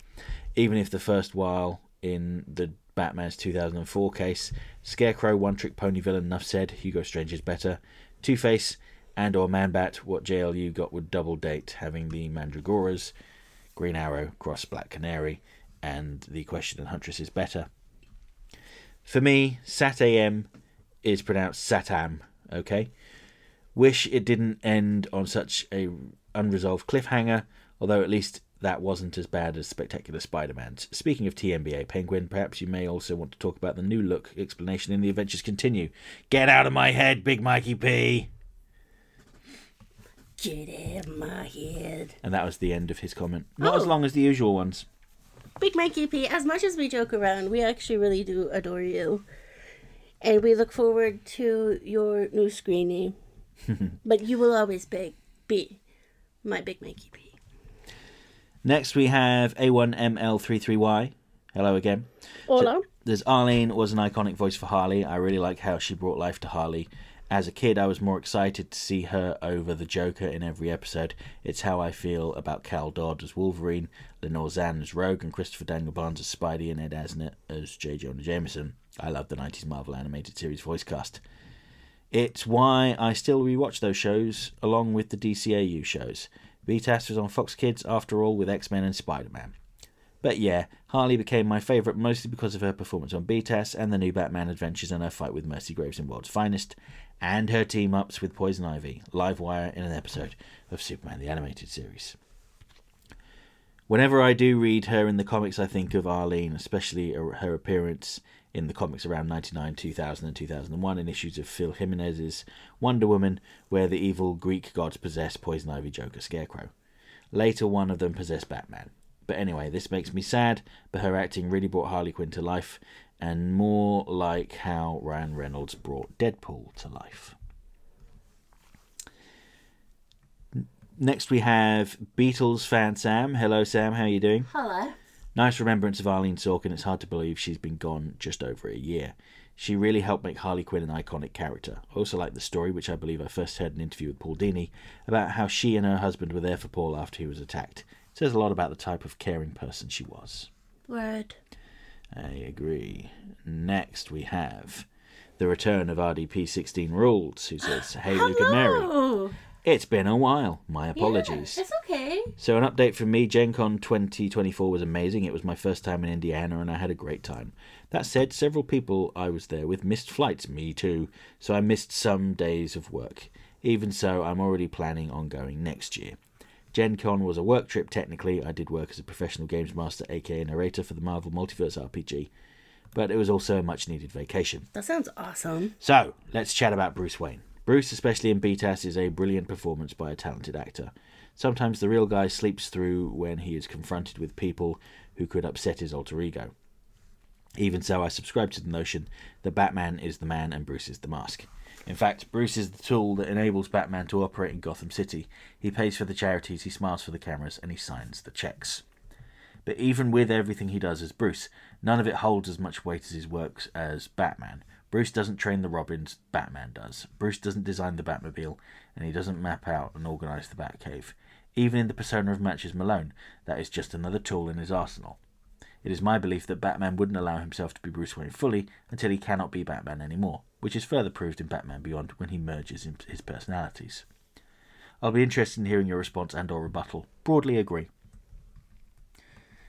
Even if the first while in the Batman's 2004 case, Scarecrow, one-trick pony villain, enough said, Hugo Strange is better. Two-Face and or Man-Bat, what JLU got would double date, having the Mandragoras, Green Arrow, Cross Black Canary, and the Question and Huntress is better. For me, Sat-AM is pronounced Satam, okay? Wish it didn't end on such a unresolved cliffhanger, although at least that wasn't as bad as Spectacular Spider-Man's. Speaking of TMBA Penguin, perhaps you may also want to talk about the new look explanation in The Adventures Continue. Get out of my head, Big Mikey P! Get out of my head. And that was the end of his comment. Not as long as the usual ones. Big Mikey P, as much as we joke around, we actually really do adore you. And we look forward to your new screening. But you will always be my Big Mikey P. Next we have A1ML33Y. Hello again. Hola. There's Arlene was an iconic voice for Harley. I really like how she brought life to Harley. As a kid, I was more excited to see her over the Joker in every episode. It's how I feel about Cal Dodd as Wolverine, Lenore Zann as Rogue, and Christopher Daniel Barnes as Spidey, and Ed Asner as J. Jonah Jameson. I love the 90s Marvel animated series voice cast. It's why I still rewatch those shows, along with the DCAU shows. BTAS was on Fox Kids, after all, with X-Men and Spider-Man. But yeah, Harley became my favourite mostly because of her performance on BTAS and the new Batman Adventures and her fight with Mercy Graves in World's Finest, and her team-ups with Poison Ivy, Livewire in an episode of Superman the Animated Series. Whenever I do read her in the comics, I think of Arlene, especially her appearance in the comics around 99, 2000 and 2001 in issues of Phil Jimenez's Wonder Woman, where the evil Greek gods possess Poison Ivy, Joker, Scarecrow. Later, one of them possessed Batman. But anyway, this makes me sad, but her acting really brought Harley Quinn to life, and more like how Ryan Reynolds brought Deadpool to life. Next we have Beatles fan Sam. Hello Sam, how are you doing? Hello. Nice remembrance of Arlene Sorkin. It's hard to believe she's been gone just over a year. She really helped make Harley Quinn an iconic character. I also like the story, which I believe I first heard in an interview with Paul Dini, about how she and her husband were there for Paul after he was attacked. It says a lot about the type of caring person she was. Word. I agree. Next we have the return of RDP16 Rules, who says, "Hey Luke and Mary. It's been a while. My apologies." Yeah, it's okay. So an update from me. Gen Con 2024 was amazing. It was my first time in Indiana and I had a great time. That said, several people I was there with missed flights. Me too. So I missed some days of work. Even so, I'm already planning on going next year. Gen Con was a work trip technically. I did work as a professional games master, aka narrator for the Marvel Multiverse RPG. But it was also a much needed vacation. That sounds awesome. So, let's chat about Bruce Wayne. Bruce, especially in BTAS, is a brilliant performance by a talented actor. Sometimes the real guy sleeps through when he is confronted with people who could upset his alter ego. Even so, I subscribe to the notion that Batman is the man and Bruce is the mask. In fact, Bruce is the tool that enables Batman to operate in Gotham City. He pays for the charities, he smiles for the cameras, and he signs the checks. But even with everything he does as Bruce, none of it holds as much weight as his work as Batman. Bruce doesn't train the Robins, Batman does. Bruce doesn't design the Batmobile, and he doesn't map out and organise the Batcave. Even in the persona of Matches Malone, that is just another tool in his arsenal. It is my belief that Batman wouldn't allow himself to be Bruce Wayne fully until he cannot be Batman anymore, which is further proved in Batman Beyond when he merges his personalities. I'll be interested in hearing your response and or rebuttal. Broadly agree.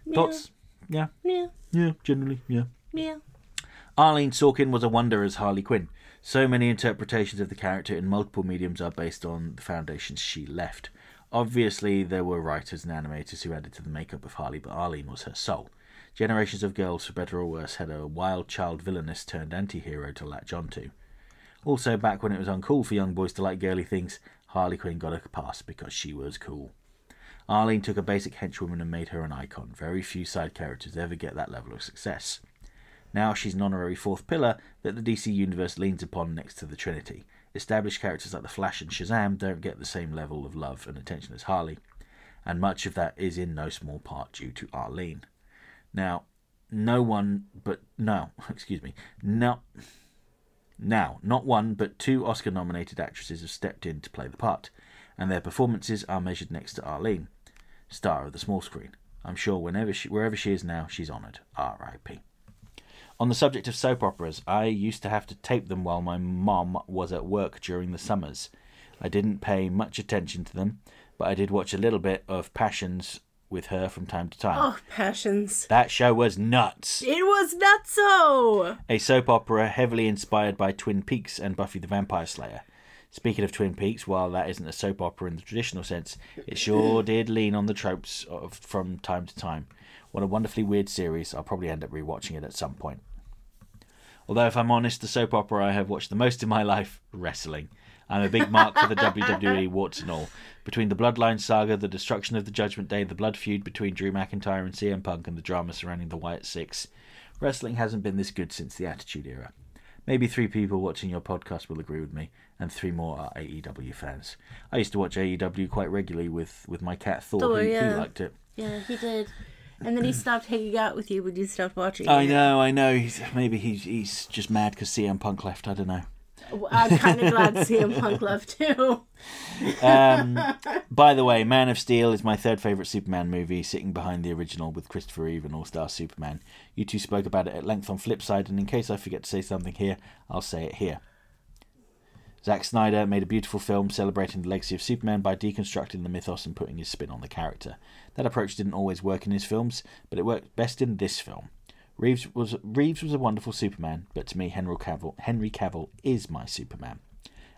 Yeah. Thoughts? Yeah. Yeah. Yeah, generally, yeah. Yeah. Arlene Sorkin was a wonder as Harley Quinn. So many interpretations of the character in multiple mediums are based on the foundations she left. Obviously, there were writers and animators who added to the makeup of Harley, but Arlene was her soul. Generations of girls, for better or worse, had a wild child villainess turned anti-hero to latch onto. Also, back when it was uncool for young boys to like girly things, Harley Quinn got a pass because she was cool. Arlene took a basic henchwoman and made her an icon. Very few side characters ever get that level of success. Now she's an honorary fourth pillar that the DC Universe leans upon next to the Trinity. Established characters like the Flash and Shazam don't get the same level of love and attention as Harley, and much of that is in no small part due to Arlene. Now, not one but two Oscar-nominated actresses have stepped in to play the part, and their performances are measured next to Arlene, star of the small screen. I'm sure wherever she is now, she's honoured. R.I.P. On the subject of soap operas, I used to have to tape them while my mom was at work during the summers. I didn't pay much attention to them, but I did watch a little bit of Passions with her from time to time. Oh, Passions. That show was nuts. It was nutso! A soap opera heavily inspired by Twin Peaks and Buffy the Vampire Slayer. Speaking of Twin Peaks, while that isn't a soap opera in the traditional sense, it sure did lean on the tropes from time to time. What a wonderfully weird series. I'll probably end up rewatching it at some point. Although, if I'm honest, the soap opera I have watched the most in my life, wrestling. I'm a big mark for the WWE, warts and all. Between the Bloodline saga, the destruction of the Judgment Day, the blood feud between Drew McIntyre and CM Punk, and the drama surrounding the Wyatt Six, wrestling hasn't been this good since the Attitude Era. Maybe 3 people watching your podcast will agree with me, and 3 more are AEW fans. I used to watch AEW quite regularly with my cat Thor, he liked it. Yeah, he did. And then he stopped hanging out with you when you stopped watching it. I know. He's just mad because CM Punk left. I don't know. I'm kind of glad CM Punk left too. By the way, Man of Steel is my 3rd favourite Superman movie, sitting behind the original with Christopher Reeve and All-Star Superman. You 2 spoke about it at length on Flipside, and in case I forget to say something here, I'll say it here. Zack Snyder made a beautiful film celebrating the legacy of Superman by deconstructing the mythos and putting his spin on the character. That approach didn't always work in his films, but it worked best in this film. Reeves was a wonderful Superman, but to me Henry Cavill is my Superman.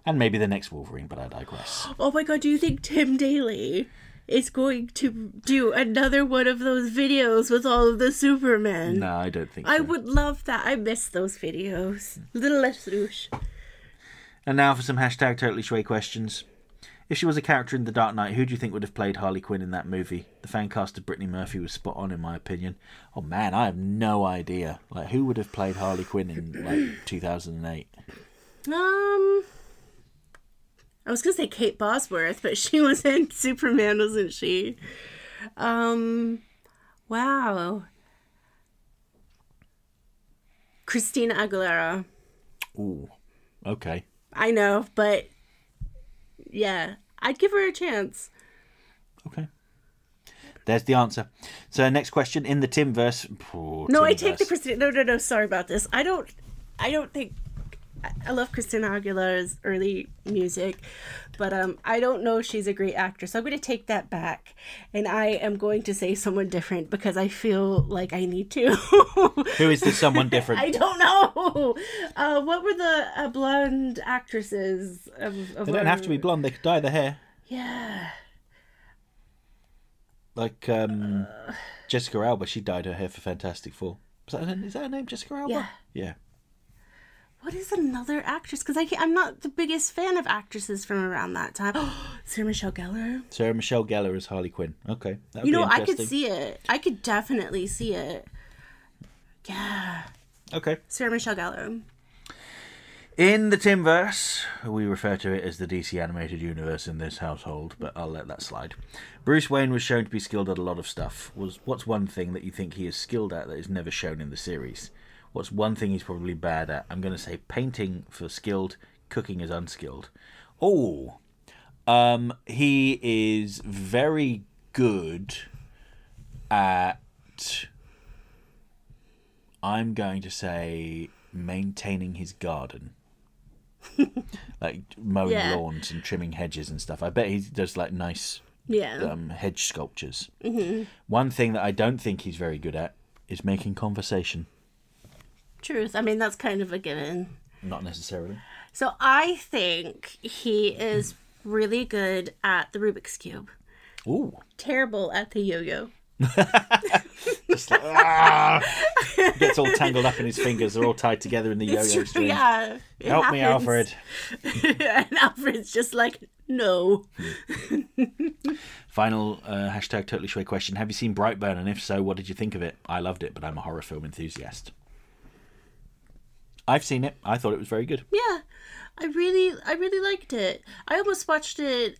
And maybe the next Wolverine, but I digress. Oh my god, do you think Tim Daly is going to do another one of those videos with all of the Supermen? No, I don't think so. I would love that. I miss those videos. Little less douche. And now for some hashtag Totally Schway questions. If she was a character in The Dark Knight, who do you think would have played Harley Quinn in that movie? The fan cast of Brittany Murphy was spot on, in my opinion. Oh man, I have no idea. Like, who would have played Harley Quinn in, like, 2008? I was going to say Kate Bosworth, but she was in Superman, wasn't she? Wow. Christina Aguilera. Ooh, okay. I know, but yeah, I'd give her a chance. Okay. There's the answer. So next question, in the Timverse. I take the Christina. No. Sorry about this. I don't think. I love Christina Aguilera's early music, but I don't know if she's a great actress. So I'm going to take that back, and I am going to say someone different because I feel like I need to. Who is this someone different? I don't know. What were the blonde actresses? Of they don't have to be blonde. They could dye their hair. Yeah. Like Jessica Alba, she dyed her hair for Fantastic Four. Is that her name, Jessica Alba? Yeah. Yeah. What is another actress? Because I'm not the biggest fan of actresses from around that time. Sarah Michelle Gellar. Sarah Michelle Gellar as Harley Quinn. Okay. I could see it. I could definitely see it. Yeah. Okay. Sarah Michelle Gellar. In the Timverse, we refer to it as the DC animated universe in this household, but I'll let that slide. Bruce Wayne was shown to be skilled at a lot of stuff. What's one thing that you think he is skilled at that is never shown in the series? What's one thing he's probably bad at? I'm going to say painting for skilled, cooking is unskilled. Oh, he is very good at, I'm going to say, maintaining his garden. Like mowing lawns and trimming hedges and stuff. I bet he does like nice hedge sculptures. Mm-hmm. One thing that I don't think he's very good at is making conversation. Truth. I mean, that's kind of a given. Not necessarily. So I think he is really good at the Rubik's Cube. Ooh. Terrible at the yo-yo. Just like, gets all tangled up in his fingers. They're all tied together in the yo-yo string. Yeah. Help me, Alfred. And Alfred's just like, no. Final hashtag Totally Schway question. Have you seen Brightburn? And if so, what did you think of it? I loved it, but I'm a horror film enthusiast. I've seen it. I thought it was very good. Yeah, I really liked it. I almost watched it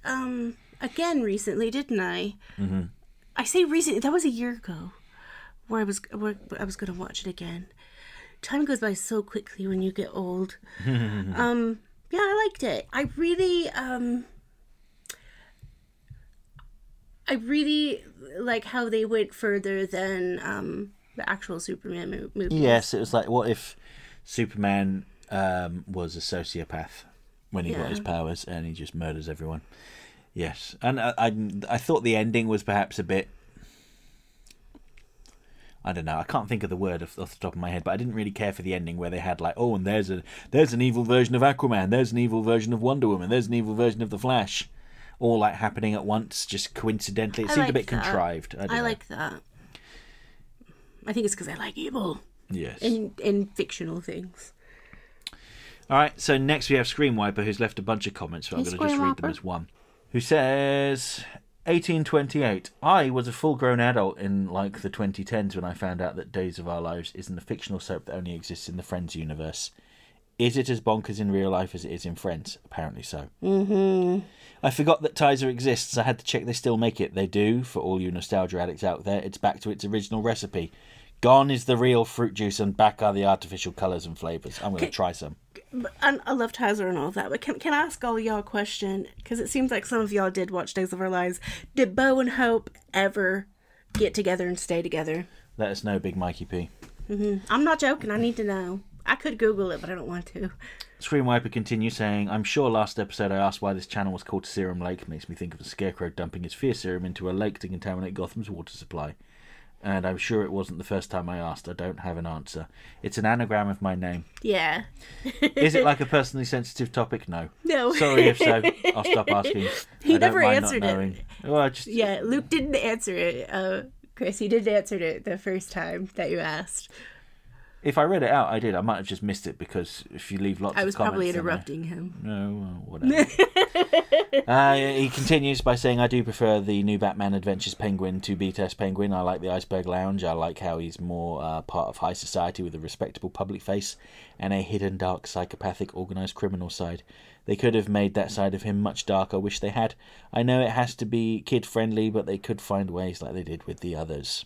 again recently, didn't I? Mm-hmm. I say recently. That was a year ago, where I was going to watch it again. Time goes by so quickly when you get old. Yeah, I liked it. I really like how they went further than the actual Superman movie. Yes, it was like, what if Superman was a sociopath when he got his powers and he just murders everyone. Yes, and I thought the ending was perhaps a bit, I don't know, I can't think of the word off the top of my head, but I didn't really care for the ending where they had like, oh, and there's an evil version of Aquaman, there's an evil version of Wonder Woman, there's an evil version of the Flash, all like happening at once, just coincidentally. It seemed a bit contrived. I like that. I think it's because I like evil. Yes. In fictional things. All right, so next we have Screen Wiper, who's left a bunch of comments, so I'm going to just read them as one. Who says, 1828. I was a full-grown adult in, like, the 2010s when I found out that Days of Our Lives isn't a fictional soap that only exists in the Friends universe. Is it as bonkers in real life as it is in Friends? Apparently so. Mm-hmm. I forgot that Tizer exists. I had to check they still make it. They do. For all you nostalgia addicts out there, it's back to its original recipe. Gone is the real fruit juice and back are the artificial colours and flavours. I'm going to try some. I love Tizer and all of that, but can I ask all y'all a question? Because it seems like some of y'all did watch Days of Our Lives. Did Bo and Hope ever get together and stay together? Let us know, Big Mikey P. Mm-hmm. I'm not joking. I need to know. I could Google it, but I don't want to. Screen Wiper continues saying, I'm sure last episode I asked why this channel was called Serum Lake. Makes me think of the Scarecrow dumping his fear serum into a lake to contaminate Gotham's water supply. And I'm sure it wasn't the first time I asked. I don't have an answer. It's an anagram of my name. Yeah. Is it like a personally sensitive topic? No. No. Sorry if so. I'll stop asking. He never answered it. Well, Yeah, Luke didn't answer it. Chris, he didn't answer it the first time that you asked. If I read it out, I did. I might have just missed it because if you leave lots of comments... I was probably interrupting him. No, whatever. He continues by saying, I do prefer the new Batman Adventures Penguin to B-Test Penguin. I like the Iceberg Lounge. I like how he's more part of high society with a respectable public face and a hidden, dark, psychopathic, organised criminal side. They could have made that side of him much darker. I wish they had. I know it has to be kid-friendly, but they could find ways like they did with the others.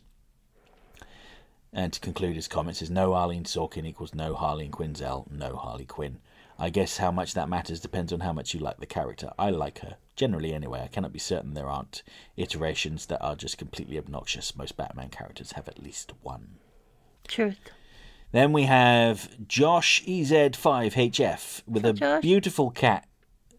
And to conclude his comments is no Arlene Sorkin equals no Harleen Quinzel, no Harley Quinn. I guess how much that matters depends on how much you like the character. I like her. Generally anyway, I cannot be certain there aren't iterations that are just completely obnoxious. Most Batman characters have at least one. Truth. Then we have Josh EZ5HF with a beautiful cat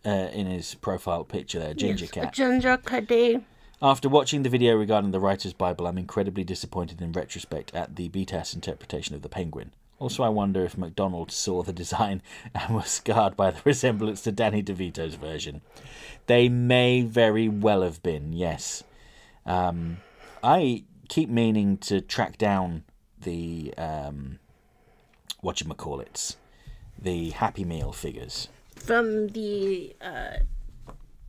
in his profile picture there, ginger cat. A ginger caddy. After watching the video regarding the Writer's Bible, I'm incredibly disappointed in retrospect at the BTAS interpretation of the Penguin. Also, I wonder if McDonald saw the design and was scarred by the resemblance to Danny DeVito's version. They may very well have been, yes. I keep meaning to track down the, the Happy Meal figures. From the...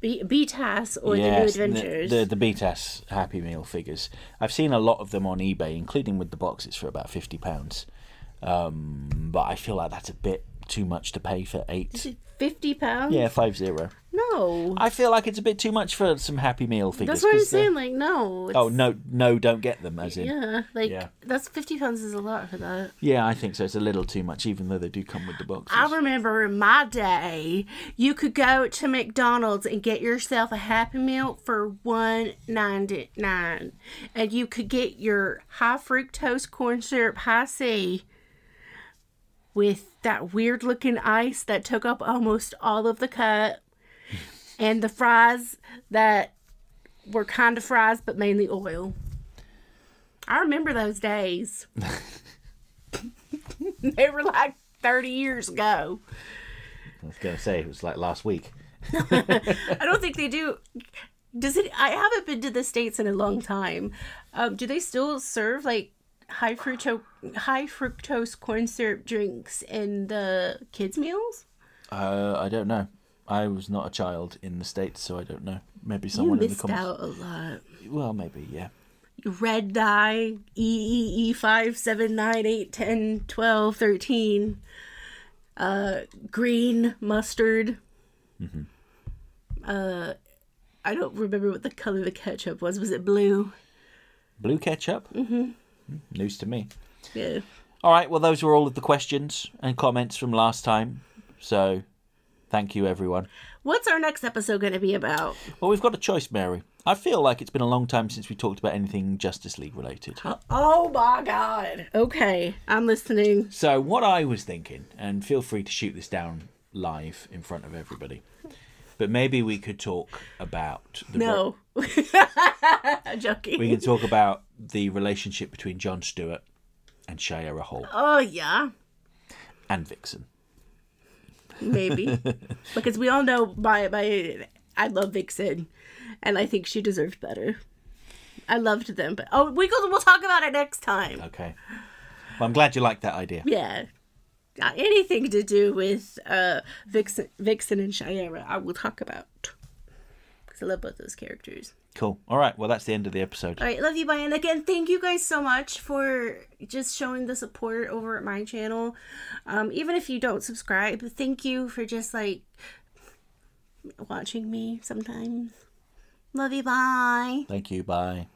BTAS or the New Adventures? The BTAS Happy Meal figures. I've seen a lot of them on eBay, including with the boxes for about £50. But I feel like that's a bit too much to pay for 8. Is it £50? Yeah, 50. No. I feel like it's a bit too much for some Happy Meal figures. That's what I'm saying, like, no. Oh, no, don't get them, as in. Yeah, that's £50 is a lot for that. Yeah, I think so. It's a little too much, even though they do come with the boxes. I remember in my day, you could go to McDonald's and get yourself a Happy Meal for $1.99. And you could get your high fructose corn syrup High C with that weird looking ice that took up almost all of the cup. And the fries that were kind of fries, but mainly oil. I remember those days. They were like 30 years ago. I was going to say, it was like last week. I don't think they do. I haven't been to the States in a long time. Do they still serve like high fructose corn syrup drinks in the kids' meals? I don't know. I was not a child in the States, so I don't know. Maybe someone in the comments. You missed out a lot. Well, maybe, yeah. Red dye, EEE 5, 7, 9, 8, 10, 12, 13. Green mustard. Mm-hmm. I don't remember what the color of the ketchup was. Was it blue? Blue ketchup? Mm-hmm. News to me. Yeah. All right, well, those were all of the questions and comments from last time. So... thank you, everyone. What's our next episode going to be about? Well, we've got a choice, Mary. I feel like it's been a long time since we talked about anything Justice League related. Oh, my God. Okay, I'm listening. So what I was thinking, and feel free to shoot this down live in front of everybody, but maybe we could talk about... No. I'm joking. We can talk about the relationship between Jon Stewart and Shia Hall. Oh, yeah. And Vixen. Maybe. Because we all know I love Vixen, and I think she deserved better. I loved them, but we'll talk about it next time. Okay. Well, I'm glad you liked that idea. Yeah. Anything to do with Vixen and Shia, I will talk about. Because I love both those characters. Cool. All right. Well, that's the end of the episode. All right. Love you, bye. And again, thank you guys so much for just showing the support over at my channel. Even if you don't subscribe, thank you for just like watching me sometimes. Love you. Bye. Thank you. Bye.